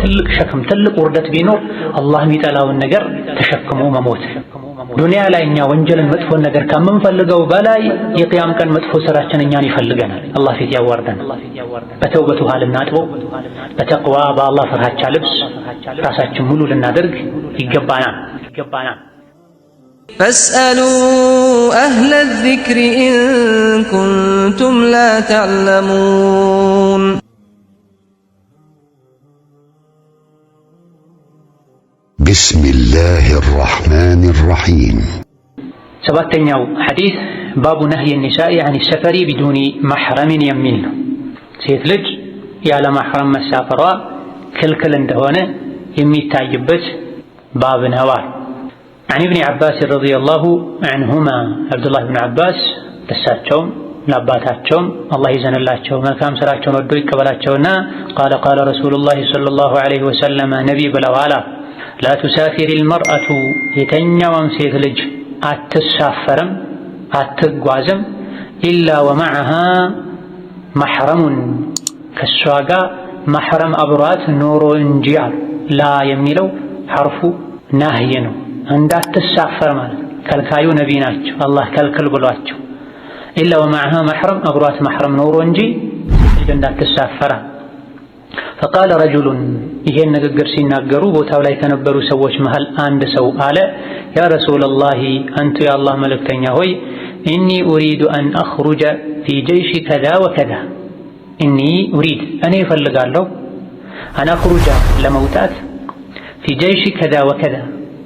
ትልቅ ሸክም ትልቅ ውርደት ቢኖር አላህ የሚጠላውን ነገር ተሸክሞ መሞት። ዱንያ ላይ እኛ ወንጀልን መጥፎን ነገር ከምንፈልገው በላይ የቂያም ቀን መጥፎ ስራችን እኛን ይፈልገናል፣ አላህ ፊት ያዋርደናል። በተውበት ውሃ ልናጥበው፣ በተቅዋ በአላህ ፍርሃቻ ልብስ ራሳችን ሙሉ ልናደርግ ይገባናል። فاسألوا أهل الذكر إن كنتم لا تعلمون. بسم الله الرحمن الرحيم. سبعتنياو حديث باب نهي النساء عن السفر بدون محرم የሚል ነው። ሴት ልጅ ያለ ማህረም መሳፈሯ ክልክል እንደሆነ የሚታይበት ባብ ነው። عن ابن عباس رضي الله عنهما عبد الله بن عباس ተሳቸውም ለአባታቸውም አላህ ይዘንላቸው መልካም ስራቸውን ወዶ ይቀበላቸውና قال قال رسول الله صلى الله عليه وسلم ነብይ ብለዋል لا تسافر المرأة የተኛዋም ሴት ልጅ አትሳፈርም አትጓዝም إلا ومعها محرم ከሷ ጋር محرم አብሯት ኖሮ እንጂ ላ የሚለው ሐርፉ ናህይ ነው። እንዳትሳፈር ማለት ከልካዩ ነብይ ናቸው፣ አላህ ከልክል ብሏቸው إلا ومعها محرم አብሯት محرم ኖሮ እንጂ እንዳትሳፈር። فقال رجل ይሄን ንግግር ሲናገሩ ቦታው ላይ ከነበሩ ሰዎች መሃል አንድ ሰው አለ يا رسول الله أنت يا الله መልእክተኛ ሆይ إني أريد أن أخرج في جيش كذا وكذا إني أريد أن يفلقالله أن أخرج لموتات في جيش كذا وكذا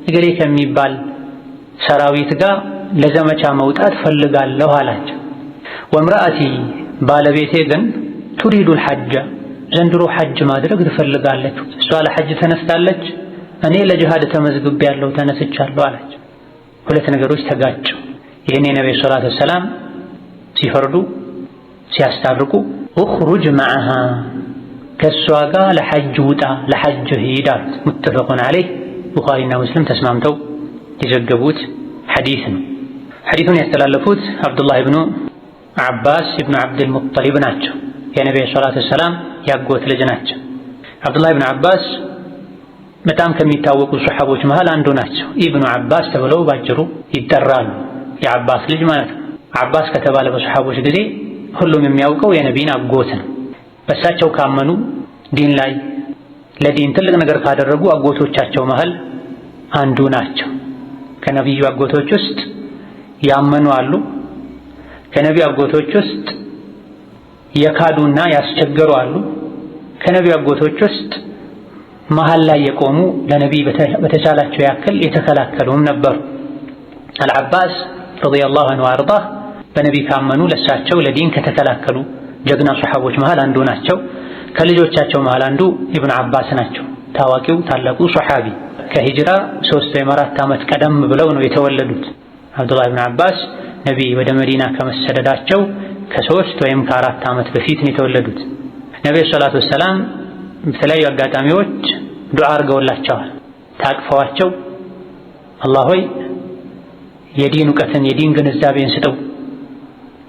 يقول لك ميبال سراويت قا لزمچا موتات فلقالله አላች وامرأتي ባለቤቴ ግን تريد الحج ዘንድሮ ሐጅ ማድረግ ትፈልጋለች። እሷ ለሐጅ ተነስታለች፣ እኔ ለጂሃድ ተመዝግቤያለሁ ተነስቻለሁ አለች። ሁለት ነገሮች ተጋጩ። ይሄን የነብዩ ሰለላሁ ዐለይሂ ወሰለም ሲፈርዱ ሲያስታርቁ اخرج معها ከሷ ጋር ለሐጅ ውጣ ለሐጅ ሂድ አሉት። ሙተፈቁን ዐለይህ ቡኻሪና ሙስሊም ተስማምተው የዘገቡት ሐዲስ ነው። ሐዲሱን ያስተላለፉት አብዱላህ ኢብኑ አባስ ኢብኑ አብዱል ሙጠሊብ ናቸው። የነብዩ ሰለላሁ ዐለይሂ ወሰለም ያጎት ልጅ ናቸው። አብዱላህ ኢብኑ አባስ በጣም ከሚታወቁ ሱሐቦች መሃል አንዱ ናቸው። ኢብኑ አባስ ተብለው ባጭሩ ይጠራሉ። የአባስ ልጅ ማለት ነው። አባስ ከተባለ በሱሐቦች ጊዜ ሁሉም የሚያውቀው የነቢይን አጎት ነው። በእሳቸው ካመኑ ዲን ላይ ለዲን ትልቅ ነገር ካደረጉ አጎቶቻቸው መሃል አንዱ ናቸው። ከነቢዩ አጎቶች ውስጥ ያመኑ አሉ። ከነቢዩ አጎቶች ውስጥ የካዱና ያስቸገሩ አሉ። ከነቢዩ አጎቶች ውስጥ መሃል ላይ የቆሙ ለነቢይ በተቻላቸው ያክል የተከላከሉም ነበሩ። አልዓባስ ረዲየላሁ ዐንሁ ወአርዳህ በነቢይ ካመኑ ለሳቸው ለዲን ከተከላከሉ ጀግና ሱሐቦች መሃል አንዱ ናቸው። ከልጆቻቸው መሃል አንዱ ኢብኑ አባስ ናቸው። ታዋቂው ታላቁ ሱሐቢ ከሂጅራ 3 ወይም 4 ዓመት ቀደም ብለው ነው የተወለዱት። አብዱላህ ኢብኑ አባስ ነቢይ ወደ መዲና ከመሰደዳቸው ከ3 ወይም ከ4 ዓመት በፊት ነው የተወለዱት። ነብዩ ሰለላሁ ዐለይሂ ወሰለም በተለያዩ አጋጣሚዎች ዱዓ አድርገውላቸዋል። ታቅፈዋቸው አላህ ሆይ የዲን እውቀትን የዲን ግንዛቤን ስጠው፣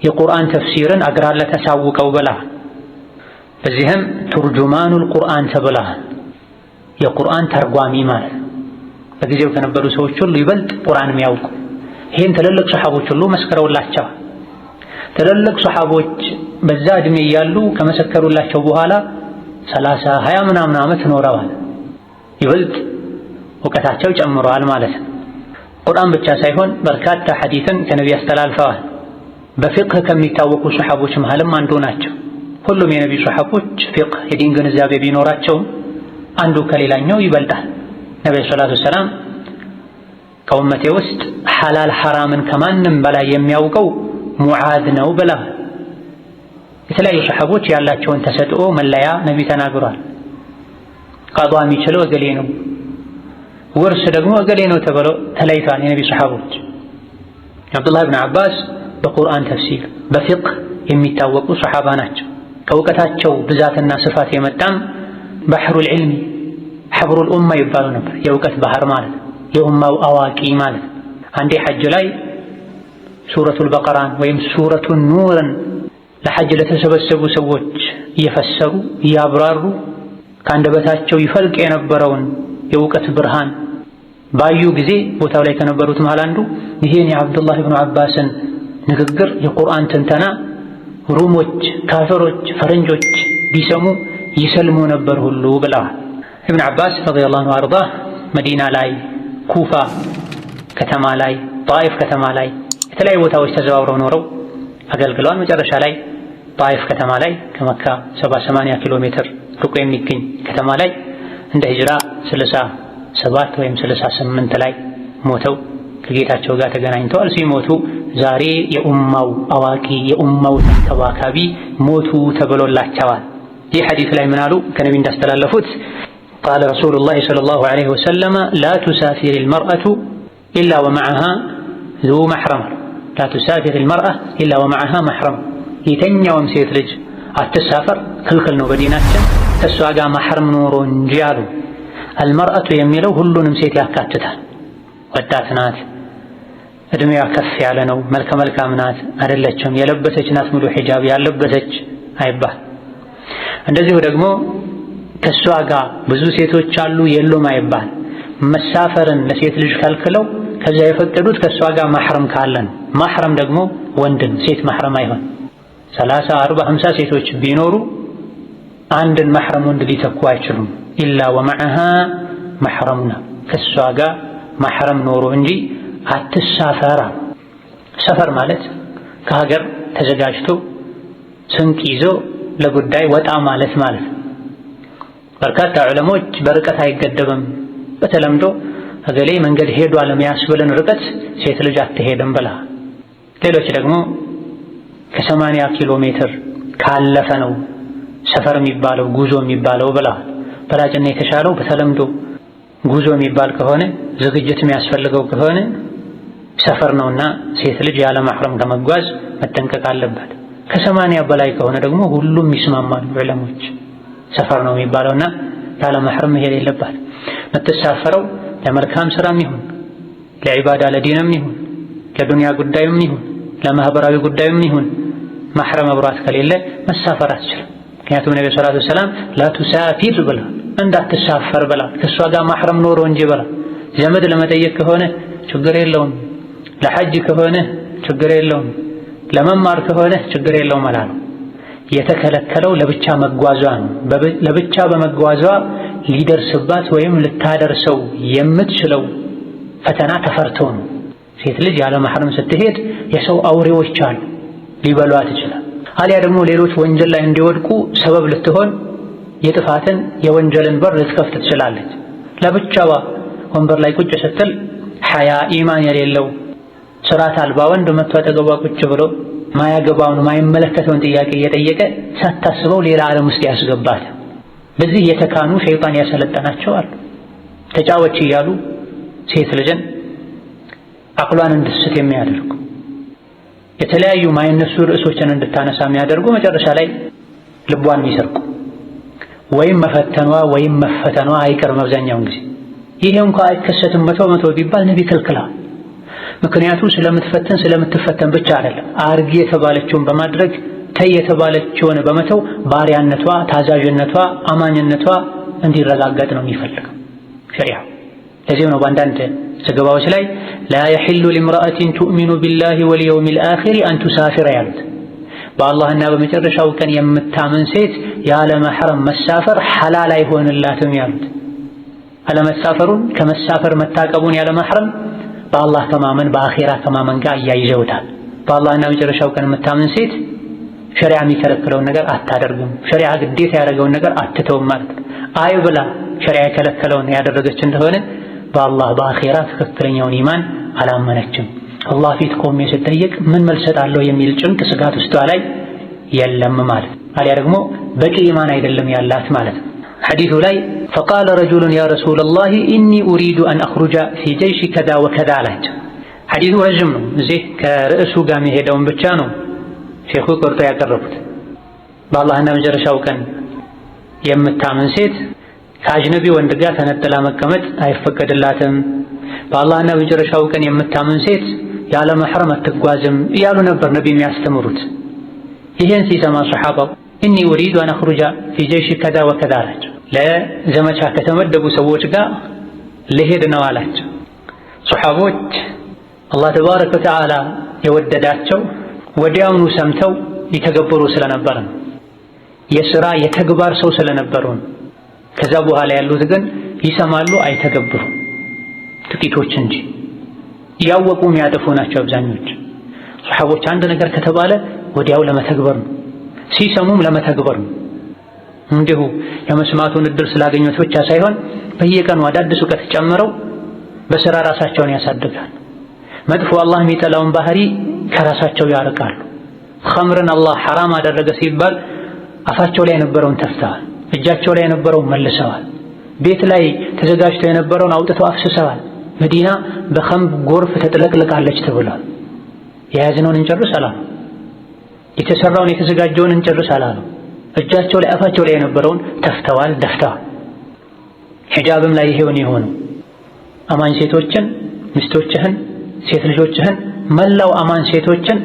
የቁርአን ተፍሲርን አግራለህ ተሳውቀው ብለዋል። በዚህም ቱርጁማኑል ቁርአን ተብለዋል። የቁርአን ተርጓሚ ማለት በጊዜው ከነበሩ ሰዎች ሁሉ ይበልጥ ቁርአን የሚያውቁ ይህን ትልልቅ ሱሐቦች ሁሉ መስክረውላቸዋል። ትልልቅ ሱሐቦች በዛ እድሜ እያሉ ከመሰከሩላቸው በኋላ 30 20 ምናምን ዓመት ኖረዋል። ይበልጥ እውቀታቸው ጨምረዋል ማለት ነው። ቁርአን ብቻ ሳይሆን በርካታ ሐዲስን ከነብይ አስተላልፈዋል። በፊቅህ ከሚታወቁ ሱሐቦች መሃልም አንዱ ናቸው። ሁሉም የነብይ ሱሐቦች ፊቅህ የዲን ግንዛቤ ቢኖራቸውም አንዱ ከሌላኛው ይበልጣል። ነብዩ ሰለላሁ ዐለይሂ ወሰለም ከኡመቴ ውስጥ ሐላል ሐራምን ከማንም በላይ የሚያውቀው ሙዓዝ ነው ብላ የተለያዩ ሱሐቦች ያላቸውን ተሰጥኦ መለያ ነብይ ተናግሯል። ቀዷ የሚችለው እገሌ ነው፣ ውርስ ደግሞ እገሌ ነው ተብሎ ተለይቷል። የነብይ ሱሐቦች አብዱላህ ኢብኑ አባስ በቁርአን ተፍሲር በፊቅህ የሚታወቁ ሱሐባ ናቸው። ከእውቀታቸው ብዛትና ስፋት የመጣም ባህሩል ዒልሚ ሐብሩል ኡማ ይባሉ ነበር። የእውቀት ባህር ማለት የኡማው አዋቂ ማለት። አንዴ ሐጅ ላይ ሱረቱል በቀራን ወይም ሱረቱን ኑርን ለሐጅ ለተሰበሰቡ ሰዎች እየፈሰሩ እያብራሩ ከአንደበታቸው ይፈልቅ የነበረውን የእውቀት ብርሃን ባዩ ጊዜ ቦታው ላይ ከነበሩት መሃል አንዱ ይሄን የአብዱላህ ኢብኑ አባስን ንግግር የቁርአን ትንተና ሩሞች፣ ካፊሮች፣ ፈረንጆች ቢሰሙ ይሰልሙ ነበር ሁሉ ብለዋል። ኢብኑ አባስ ረዲየላሁ ዐንሁ አርዳ መዲና ላይ፣ ኩፋ ከተማ ላይ፣ ጣኢፍ ከተማ ላይ የተለያዩ ቦታዎች ተዘዋውረው ኖረው አገልግለዋል። መጨረሻ ላይ ጣኢፍ ከተማ ላይ ከመካ 70-80 ኪሎ ሜትር ርቆ የሚገኝ ከተማ ላይ እንደ ሂጅራ 67 ወይም 68 ላይ ሞተው ከጌታቸው ጋር ተገናኝተዋል። ሲሞቱ ዛሬ የኡማው አዋቂ የኡማው ተንከባካቢ ሞቱ ተብሎላቸዋል። ይህ ሐዲስ ላይ ምን አሉ? ከነቢ እንዳስተላለፉት ቃለ ረሱሉላህ ሰለላሁ ዐለይሂ ወሰለም ላ ቱሳፊር አልመርአቱ ኢላ ወመዐሃ ዙ መሕረም። ላ ቱሳፊር አልመርአ ኢላ ወመዐሃ መሕረም። የተኛውም ሴት ልጅ አትሳፈር፣ ክልክል ነው በዲናችን ከእሷ ጋር መሕረም ኖሮ እንጂ አሉ። አልመርአቱ የሚለው ሁሉንም ሴት ያካትታል። ወጣት ናት፣ እድሜዋ ከፍ ያለ ነው፣ መልከ መልካም ናት አይደለችም፣ የለበሰች ናት ሙሉ ሒጃብ ያለበሰች አይባል። እንደዚሁ ደግሞ ከእሷ ጋር ብዙ ሴቶች አሉ የሉም አይባል። መሳፈርን ለሴት ልጅ ከልክለው ከዛ የፈቀዱት ከእሷ ጋር መሕረም ካለን። መሕረም ደግሞ ወንድን ሴት መሕረም አይሆን። 30፣ 40፣ 50 ሴቶች ቢኖሩ አንድን መሕረም ወንድ ሊተኩ አይችሉም። ኢላ ወመዐሃ መሕረሙና ከእሷ ጋር መሕረም ኖሮ እንጂ አትሳፈራ። ሰፈር ማለት ከሀገር ተዘጋጅቶ ስንቅ ይዞ ለጉዳይ ወጣ ማለት ማለት ነው። በርካታ ዑለሞች በርቀት አይገደብም። በተለምዶ እገሌ መንገድ ሄዷል የሚያስብልን ርቀት ሴት ልጅ አትሄድም ብላ፣ ሌሎች ደግሞ ከ80 ኪሎ ሜትር ካለፈ ነው ሰፈር የሚባለው ጉዞ የሚባለው ብላ። በላጭና የተሻለው በተለምዶ ጉዞ የሚባል ከሆነ ዝግጅት የሚያስፈልገው ከሆነ ሰፈር ነውና ሴት ልጅ ያለ መሕረም ከመጓዝ መጠንቀቅ አለባት። ከ80 በላይ ከሆነ ደግሞ ሁሉም ይስማማሉ ዑለሞች ሰፈር ነው የሚባለውና ያለ መሕረም መሄድ የለባት። የምትሳፈረው ለመልካም ስራም ይሁን ለዒባዳ ለዲንም ይሁን ለዱንያ ጉዳይም ይሁን ለማህበራዊ ጉዳይም ይሁን መሕረም አብሯት ከሌለ መሳፈር አትችልም። ምክንያቱም ነብዩ ሰለላሁ ዐለይሂ ወሰለም ላ ቱሳፊር ብላ እንዳትሳፈር ብላ ከእሷ ጋር መሕረም ኖሮ እንጂ ብላ። ዘመድ ለመጠየቅ ከሆነ ችግር የለውም፣ ለሐጅ ከሆነ ችግር የለውም፣ ለመማር ከሆነ ችግር የለውም አላሉ። የተከለከለው ለብቻ መጓዟ ነው። ለብቻ በመጓዟ ሊደርስባት ወይም ልታደርሰው የምትችለው ፈተና ተፈርቶ ነው። ሴት ልጅ ያለ መሕረም ስትሄድ የሰው አውሬዎች አሉ ሊበሏት ይችላል። አሊያ ደግሞ ሌሎች ወንጀል ላይ እንዲወድቁ ሰበብ ልትሆን የጥፋትን የወንጀልን በር ልትከፍት ትችላለች። ለብቻዋ ወንበር ላይ ቁጭ ስትል ሐያ ኢማን የሌለው ስርዓት አልባ ወንድ መጥቶ አጠገቧ ቁጭ ብሎ ማያገባውን ማይመለከተውን ጥያቄ እየጠየቀ ሳታስበው ሌላ ዓለም ውስጥ ያስገባት። በዚህ የተካኑ ሸይጣን ያሰለጠናቸው አሉ። ተጫወች እያሉ ሴት ልጅን አቅሏን እንድትስት የሚያደርጉ የተለያዩ ማይነሱ ርዕሶችን እንድታነሳ የሚያደርጉ መጨረሻ ላይ ልቧን የሚሰርቁ ወይም መፈተኗ ወይም መፈተኗ አይቀርም አብዛኛውን ጊዜ። ይሄ እንኳን አይከሰትም 100% ቢባል ነቢ ከልክለዋል። ምክንያቱ ስለምትፈተን ብቻ አይደለም። አርጊ የተባለችውን በማድረግ ተይ የተባለችውን በመተው ባሪያነቷ፣ ታዛዥነቷ፣ አማኝነቷ እንዲረጋገጥ ነው የሚፈልገው ሸሪዓ። ለዚህ ነው በአንዳንድ ዘገባዎች ላይ ላ የሒሉ ሊምረአቲን ቱእሚኑ ቢላሂ ወልየውሚል አኺር አን ቱሳፊረ ያሉት። በአላህና በመጨረሻው ቀን የምታምን ሴት ያለ መሕረም መሳፈር ሐላል አይሆንላትም ያሉት። አለመሳፈሩን ከመሳፈር መታቀቡን ያለ መሕረም በአላህ ከማመን በአኺራ ከማመን ጋር እያይዘውታል። በአላህና በመጨረሻው ቀን የምታምን ሴት ሸሪዓ የሚከለክለውን ነገር አታደርግም፣ ሸሪዓ ግዴታ ያደረገውን ነገር አትተውም ማለት ነው። አይ ብላ ሸሪዓ የከለከለውን ያደረገች እንደሆነ በአላህ በአኺራ ትክክለኛውን ኢማን አላመነችም። አላህ ፊት ቆሜ ስትጠየቅ ምን መልስ እሰጣለሁ የሚል ጭንቅ ስጋት ውስጧ ላይ የለም ማለት ነው። አሊያ ደግሞ በቂ ኢማን አይደለም ያላት ማለት ነው። ሐዲሱ ላይ ፈቃለ ረጁሉን ያ ረሱለላህ ኢኒ ኡሪዱ አን አኽሩጀ ፊ ጀይሽ ከዛ ወከዛ አላቸው። ሐዲሱ ረዥም ነው። እዚህ ከርዕሱ ጋር የሚሄደውን ብቻ ነው ሼኹ ቆርጦ ያቀረቡት። በአላህና መጨረሻው ቀን የምታምን ሴት ከአጅነቢ ወንድ ጋር ተነጥላ መቀመጥ አይፈቀድላትም። በአላህና በመጨረሻው ቀን የምታምን ሴት ያለ መሕረም አትጓዝም እያሉ ነበር ነቢ የሚያስተምሩት። ይህን ሲሰማ ሰሓባው ኢኒ ኡሪዱ አን አኽሩጀ ፊ ጀይሽ ከዛ ወከዛ አላቸው። ለዘመቻ ከተመደቡ ሰዎች ጋር ልሄድ ነው አላቸው። ሱሐቦች አላህ ተባረከ ወተዓላ የወደዳቸው ወዲያውኑ ሰምተው ይተገብሩ ስለነበረ ነው። የሥራ የተግባር ሰው ስለነበሩ ነው። ከዛ በኋላ ያሉት ግን ይሰማሉ አይተገብሩ፣ ጥቂቶች እንጂ ያወቁ የሚያጠፉ ናቸው አብዛኞች። ሱሐቦች አንድ ነገር ከተባለ ወዲያው ለመተግበር ነው፣ ሲሰሙም ለመተግበር ነው። እንዲሁ የመስማቱን እድል ስላገኙት ብቻ ሳይሆን በየቀኑ አዳዲስ እውቀት ጨምረው በሥራ ራሳቸውን ያሳድጋሉ። መጥፎ አላህ የሚጠላውን ባህሪ ከራሳቸው ያርቃሉ። ኸምርን አላህ ሐራም አደረገ ሲባል አፋቸው ላይ የነበረውን ተፍተዋል፣ እጃቸው ላይ የነበረውን መልሰዋል። ቤት ላይ ተዘጋጅቶ የነበረውን አውጥተው አፍስሰዋል። መዲና በኸምር ጎርፍ ተጥለቅልቃለች ተብሏል። የያዝነውን እንጨርስ አላሉ፣ የተሰራውን የተዘጋጀውን እንጨርስ አላሉ። እጃቸው ላይ አፋቸው ላይ የነበረውን ተፍተዋል፣ ደፍተዋል። ሒጃብም ላይ ይሄውን የሆነው አማኝ ሴቶችን ሚስቶችህን፣ ሴት ልጆችህን፣ መላው አማን ሴቶችን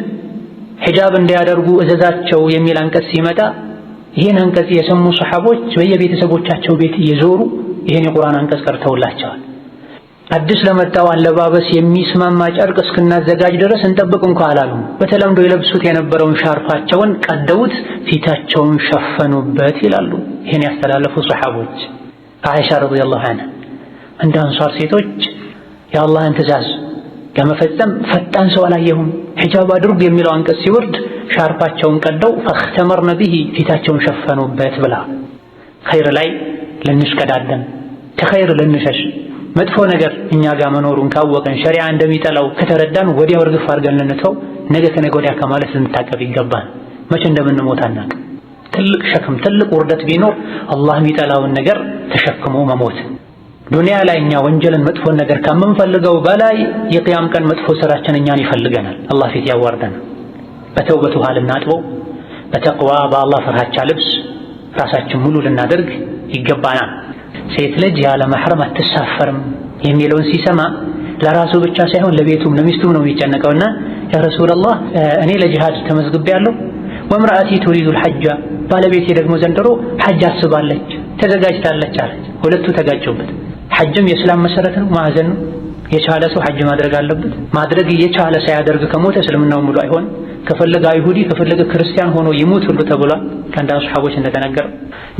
ሒጃብ እንዲያደርጉ እዘዛቸው የሚል አንቀጽ ሲመጣ ይህን አንቀጽ የሰሙ ሰሐቦች በየቤተሰቦቻቸው ቤት እየዞሩ ይህን የቁርአን አንቀጽ ቀርተውላቸዋል። አዲስ ለመጣው አለባበስ የሚስማማ ጨርቅ እስክናዘጋጅ ድረስ እንጠብቅ እንኳ አላሉም። በተለምዶ የለብሱት የነበረውን ሻርፋቸውን ቀደውት ፊታቸውን ሸፈኑበት ይላሉ ይህን ያስተላለፉ ሰሐቦች። አይሻ ረዲየላሁ ዐንሃ እንደ አንሷር ሴቶች የአላህን ትእዛዝ ለመፈጸም ፈጣን ሰው አላየሁም። ሒጃብ አድርጉ የሚለው አንቀጽ ሲወርድ ሻርፓቸውን ቀደው ፈኽተመርነ ቢሂ ፊታቸውን ሸፈኑበት ብላ። ኸይር ላይ ልንሽቀዳደም ከኸይር ልንሸሽ መጥፎ ነገር እኛ ጋር መኖሩን ካወቀን ሸሪዓ እንደሚጠላው ከተረዳን ወዲያው እርግፍ አድርገን ልንተው ነገ ከነገ ወዲያ ከማለት ልንታቀብ ይገባል። መቼ እንደምንሞት አናውቅም። ትልቅ ሸክም ትልቅ ውርደት ቢኖር አላህ የሚጠላውን ነገር ተሸክሞ መሞት። ዱንያ ላይ እኛ ወንጀልን መጥፎን ነገር ከምንፈልገው በላይ የቅያም ቀን መጥፎ ስራችን እኛን ይፈልገናል፣ አላህ ፊት ያዋርደናል። በተውበት ውሃ ልናጥበው፣ በተቅዋ በአላህ ፍርሃቻ ልብስ ራሳችን ሙሉ ልናደርግ ይገባናል። ሴት ልጅ ያለ መሕረም አትሳፈርም የሚለውን ሲሰማ ለራሱ ብቻ ሳይሆን ለቤቱም ለሚስቱም ነው የሚጨነቀውና ያ ረሱላህ እኔ ለጂሃድ ተመዝግቤያለሁ፣ ወምራአቲ ቱሪዱል ሐጃ ባለቤቴ ደግሞ ዘንድሮ ሐጅ አስባለች ተዘጋጅታለች አለች። ሁለቱ ተጋጨውበት። ሐጅም የእስላም መሰረት ነው፣ ማዕዘን ነው። የቻለ ሰው ሐጅ ማድረግ አለበት። ማድረግ የቻለ ሳያደርግ ከሞተ እስልምናው ሙሉ አይሆን። ከፈለገ አይሁዲ ከፈለገ ክርስቲያን ሆኖ ይሙት ሁሉ ተብሏል ከአንዳንድ ሰሐቦች እንደተነገረ።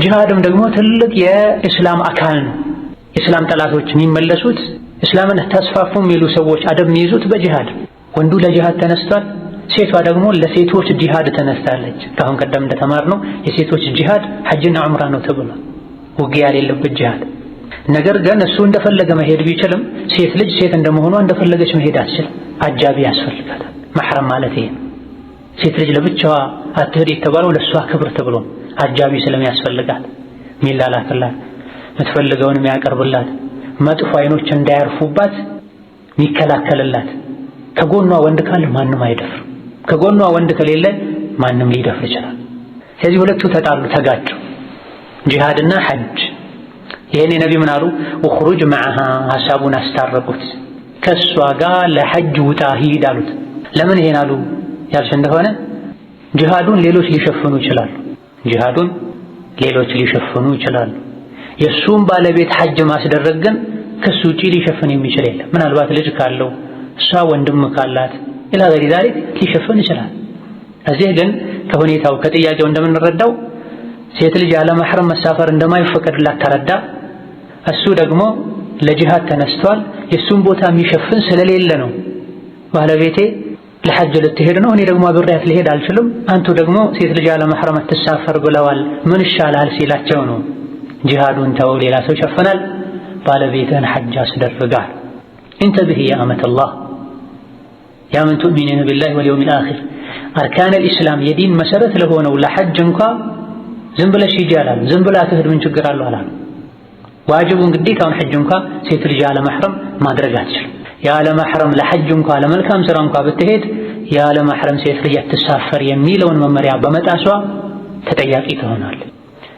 ጂሃድም ደግሞ ትልቅ የእስላም አካል ነው። የእስላም ጠላቶች የሚመለሱት እስላምን ተስፋፉ የሚሉ ሰዎች አደብ የሚይዙት በጂሃድ። ወንዱ ለጂሃድ ተነስቷል፣ ሴቷ ደግሞ ለሴቶች ጂሃድ ተነስታለች። ከአሁን ቀደም እንደተማርነው የሴቶች ጂሃድ ሐጅና ዑምራ ነው ተብሏል፣ ውጊያ የሌለበት ጂሃድ። ነገር ግን እሱ እንደፈለገ መሄድ ቢችልም ሴት ልጅ ሴት እንደመሆኗ እንደፈለገች መሄድ አትችልም። አጃቢ ያስፈልጋታል። መሕረም ማለት ይሄ ነው። ሴት ልጅ ለብቻዋ አትሄድ የተባለው ለእሷ ክብር ተብሎ አጃቢ ስለሚያስፈልጋት ሚላላክላት፣ የምትፈልገውን የሚያቀርብላት፣ መጥፎ አይኖች እንዳያርፉባት የሚከላከልላት። ከጎኗ ወንድ ካለ ማንም አይደፍርም። ከጎኗ ወንድ ከሌለ ማንም ሊደፍር ይችላል። ስለዚህ ሁለቱ ተጣሉ፣ ተጋጩ፣ ጂሃድና ሐጅ። ይሄኔ ነቢ ምን አሉ? ወኽሩጅ መዐሃ ሐሳቡን አስታረቁት። ከእሷ ጋር ለሐጅ ውጣ ሂድ አሉት። ለምን ይሄን አሉ ያልሽ እንደሆነ ጂሃዱን ሌሎች ሊሸፍኑ ይችላሉ። ጂሃዱን ሌሎች ሊሸፍኑ ይችላሉ። የእሱም ባለቤት ሐጅ ማስደረግ ግን ከሱ ውጪ ሊሸፍን የሚችል የለም። ምናልባት ልጅ ካለው እሷ ወንድም ካላት ኢላ ገይሪ ዛሊክ ሊሸፍን ይችላል። እዚህ ግን ከሁኔታው ከጥያቄው እንደምንረዳው ሴት ልጅ ያለ መሕረም መሳፈር እንደማይፈቀድላት ተረዳ። እሱ ደግሞ ለጂሃድ ተነስቷል። የእሱን ቦታ የሚሸፍን ስለሌለ ነው ባለቤቴ ለሐጅ ልትሄድ ነው፣ እኔ ደግሞ አብሬያት ልሄድ አልችልም፣ አንቱ ደግሞ ሴት ልጅ ያለ መሕረም አትሳፈር ብለዋል፣ ምን ይሻላል ሲላቸው ነው ጂሃዱን ተው፣ ሌላ ሰው ይሸፍናል፣ ባለቤትህን ሐጅ አስደርጋል። እንተብሂ ያ አመተላህ ያ መን ቱእሚኑነ ቢላሂ ወልየውሚል አኺር። አርካነል ኢስላም የዲን መሰረት ለሆነው ለሐጅ እንኳ ዝም ብለሽ ሂጂ አላሉ። ዝም ብላ ትሄድ ምን ችግር አለው አላሉ። ዋጅቡን ግዴታውን ሐጅ እንኳ ሴት ልጅ ያለ መሕረም ማድረግ አትችልም። ያለ መሕረም ለሐጅ እንኳ ለመልካም ሥራ እንኳ ብትሄድ ያለ መሕረም ሴት ልጅ አትሳፈር የሚለውን መመሪያ በመጣሷ ተጠያቂ ትሆናለች።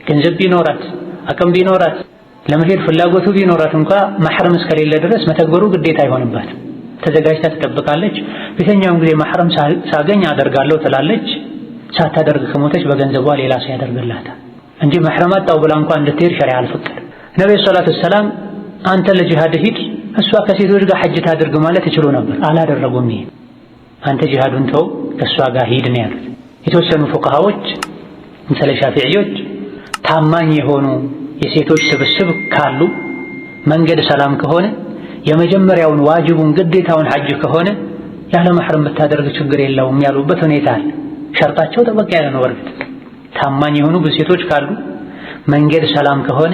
ገንዘብ ቢኖራት አቅም ቢኖራት ለመሄድ ፍላጎቱ ቢኖራት እንኳ መሕረም እስከሌለ ድረስ መተግበሩ ግዴታ አይሆንባትም። ተዘጋጅታ ትጠብቃለች። በየትኛውም ጊዜ መሕረም ሳገኝ አደርጋለሁ ትላለች። ሳታደርግ ከሞተች በገንዘቧ ሌላ ሰው ያደርግላታል። እንጂ መሕረም አጣው ብላ እንኳን እንድትሄድ ሸሪዓ አልፈቀደም። ነብዩ ሰለላሁ ዐለይሂ ወሰለም አንተ ለጂሃድ ሂድ እሷ ከሴቶች ጋር ሐጅ ታድርግ ማለት ይችሉ ነበር፣ አላደረጉም። ይሄ አንተ ጂሃዱን ተው ከእሷ ጋር ሂድ ነው ያሉት። የተወሰኑ ፉቃሃዎች ምሳሌ ሻፊዒዎች ታማኝ የሆኑ የሴቶች ስብስብ ካሉ መንገድ ሰላም ከሆነ የመጀመሪያውን ዋጅቡን ግዴታውን ሐጅ ከሆነ ያለ መሕረም ብታደርግ ችግር የለውም ያሉበት ሁኔታ አለ። ሸርጣቸው ጠበቅ ያለ ነው። በርግጥ ታማኝ የሆኑ ሴቶች ካሉ መንገድ ሰላም ከሆነ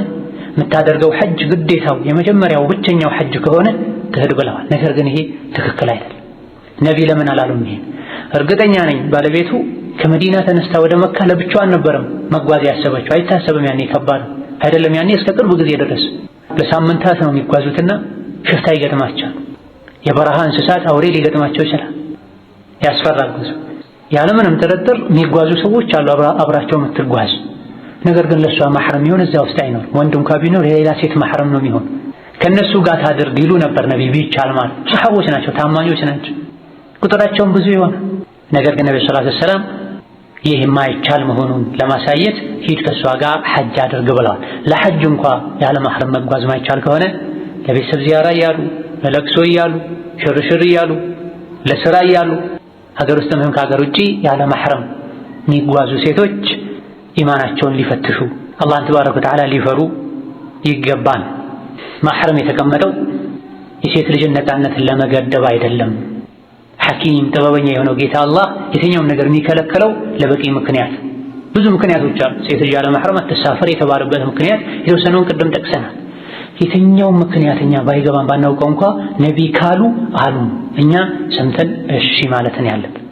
የምታደርገው ሐጅ ግዴታው የመጀመሪያው ብቸኛው ሐጅ ከሆነ ትሄድ ብለዋል። ነገር ግን ይሄ ትክክል አይደለም። ነቢ ለምን አላሉም? ይሄ እርግጠኛ ነኝ ባለቤቱ ከመዲና ተነስታ ወደ መካ ለብቻው አልነበረም መጓዝ ያሰበችው። አይታሰብም። ያኔ ከባድ አይደለም። ያኔ እስከ ቅርብ ጊዜ ድረስ ለሳምንታት ነው የሚጓዙትና ሽፍታ ይገጥማቸዋል። የበረሃ እንስሳት አውሬ ሊገጥማቸው ይችላል። ያስፈራል ጉዞ። ያለምንም ጥርጥር የሚጓዙ ሰዎች አሉ አብራቸው የምትጓዝ። ነገር ግን ለሷ መሕረም ይሆን እዛ ውስጥ አይኖር። ወንድ እንኳን ቢኖር የሌላ ሴት መሕረም ነው የሚሆን። ከነሱ ጋር ታድርግ ይሉ ነበር ነብይ ቢቻል ማለት። ሰሃቦች ናቸው፣ ታማኞች ናቸው፣ ቁጥራቸውም ብዙ ይሆን። ነገር ግን ነብዩ ሰለላሁ ዐለይሂ ወሰለም ይህ የማይቻል መሆኑን ለማሳየት ሂድ ከሷ ጋር ሐጅ አድርግ ብለዋል። ለሐጅ እንኳን ያለ መሕረም መጓዝ ማይቻል ከሆነ ለቤተሰብ ዚያራ እያሉ ለለቅሶ እያሉ ሽርሽር እያሉ ለስራ እያሉ ሀገር ውስጥ ምን ከሀገር ውጪ ያለ መሕረም የሚጓዙ ሴቶች ኢማናቸውን ሊፈትሹ አላህን ተባረከ ወተዓላ ሊፈሩ ይገባል። መሕረም የተቀመጠው የሴት ልጅን ነፃነትን ለመገደብ አይደለም። ሐኪም ጥበበኛ የሆነው ጌታ አላህ የትኛውም ነገር የሚከለከለው ለበቂ ምክንያት፣ ብዙ ምክንያቶች አሉ። ሴት ልጅ ያለ መሕረም አትሳፈር የተባለበት ምክንያት የተወሰነውን ቅድም ጠቅሰናል። የትኛውም ምክንያት እኛ ባይገባን ባናውቀው እንኳ ነቢ ካሉ አሉ እኛ ሰምተን እሺ ማለትን ያለብን።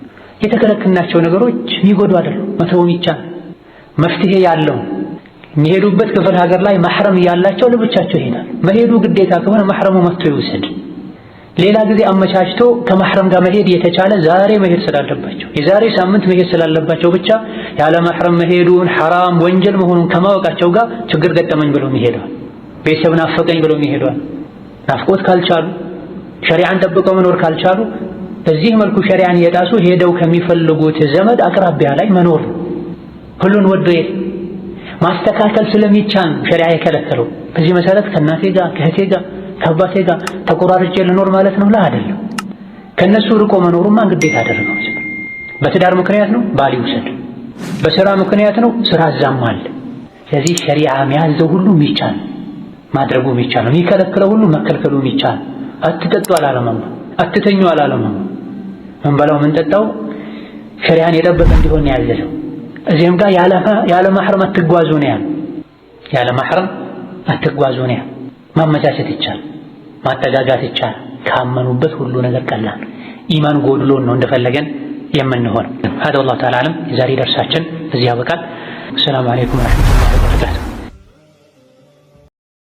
የተከለከልናቸው ነገሮች የሚጎዱ አይደሉም፣ መተውም ይቻላል። መፍትሄ ያለው የሚሄዱበት ክፍለ ሀገር ላይ መሕረም እያላቸው ለብቻቸው ይሄዳል። መሄዱ ግዴታ ከሆነ መሕረሙ መጥቶ ይውሰድ። ሌላ ጊዜ አመቻችቶ ከመሕረም ጋር መሄድ የተቻለ ዛሬ መሄድ ስላለባቸው የዛሬ ሳምንት መሄድ ስላለባቸው ብቻ ያለ መሕረም መሄዱን ሐራም ወንጀል መሆኑን ከማወቃቸው ጋር ችግር ገጠመኝ ብለው ይሄዳል። ቤተሰብ ናፈቀኝ ብለው ይሄዳል። ናፍቆት ካልቻሉ ሸሪዓን ጠብቀው መኖር ካልቻሉ በዚህ መልኩ ሸሪዓን እየጣሱ ሄደው ከሚፈልጉት ዘመድ አቅራቢያ ላይ መኖር ሁሉን ወዶ ማስተካከል ስለሚቻል ሸሪዓ የከለከለው። በዚህ መሰረት ከእናቴ ጋር ከእህቴ ጋር ከአባቴ ጋር ተቆራርጬ ልኖር ማለት ነው? አይደለም። ከነሱ ርቆ መኖሩማ ግዴታ አደረገው። በትዳር ምክንያት ነው ባል ይውሰድ፣ በስራ ምክንያት ነው ስራ አዛማል። ስለዚህ ሸሪዓ የሚያዘው ሁሉ የሚቻል ማድረጉ የሚቻል ነው፣ የሚከለክለው ሁሉ መከልከሉ የሚቻል። አትጠጡ አላለማም፣ አትተኙ አላለማም። ምንበላው ምንጠጣው ሸሪዓን የጠበቀ እንዲሆን ነው ያዘዘው። እዚህም ጋር ያለ መሕረም አትጓዙ ነው ያለው። ያለ መሕረም አትጓዙ ነው ያለው። ማመቻቸት ይቻላል፣ ማጠጋጋት ይቻላል። ካመኑበት ሁሉ ነገር ቀላል። ኢማን ጎድሎን ነው እንደፈለገን የምንሆነው። هذا والله تعالى أعلم። የዛሬ ደርሳችን እዚህ ያበቃል። السلام عليكم ورحمة الله